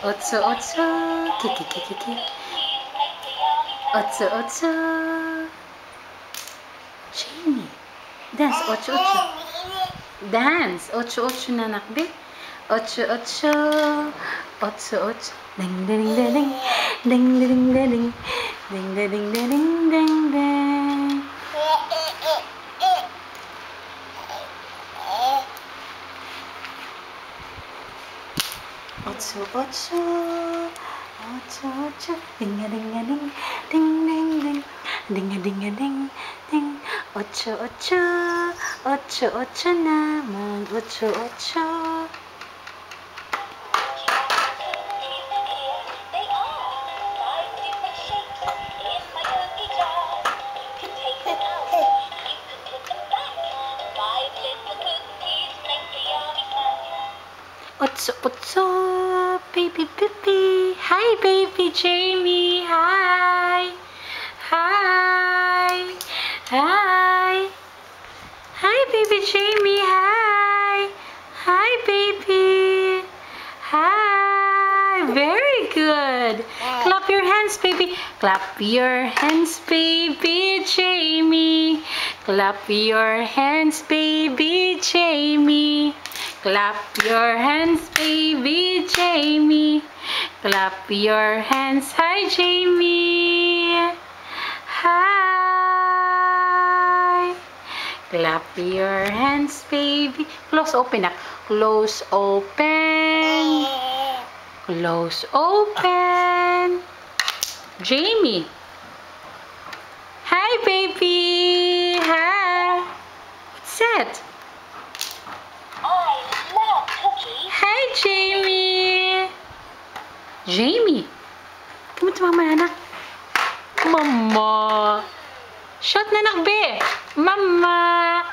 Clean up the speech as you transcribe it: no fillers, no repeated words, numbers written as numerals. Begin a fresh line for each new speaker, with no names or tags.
Otso, otso. Kiki, kiki, kiki. Otso, otso. Jamie. Dance, ocho, ocho. Dance. Ocho, ocho na nakbi. Ocho, ocho. Ocho, ocho. Ding, ding, ding, ding. Ding, ding, ding, ding. Ding, ding, ding, ding, ding, ding. Ocho, ocho. Ocho, ocho. Ding, ding, ding. Ding, ding, ding. Ding, ding, ding, ding. Ocho, ocho. Ocho, ocho naman. Ocho, ocho. Otso, otso, baby, baby. Hi, baby Jamie. Hi. Hi. Hi. Hi, baby Jamie. Hi. Hi, baby. Hi. Very good. Clap your hands, baby. Clap your hands, baby Jamie. Clap your hands, baby Jamie. Clap your hands, baby Jamie. Clap your hands. Hi, Jamie. Hi. Clap your hands, baby. Close, open up. Close, open. Close, open. Jamie. Hi, baby. Hi. What's that? Hi, Jamie. Jamie. Kamusta mama anak? Mama. Shot na nakbe. Mama.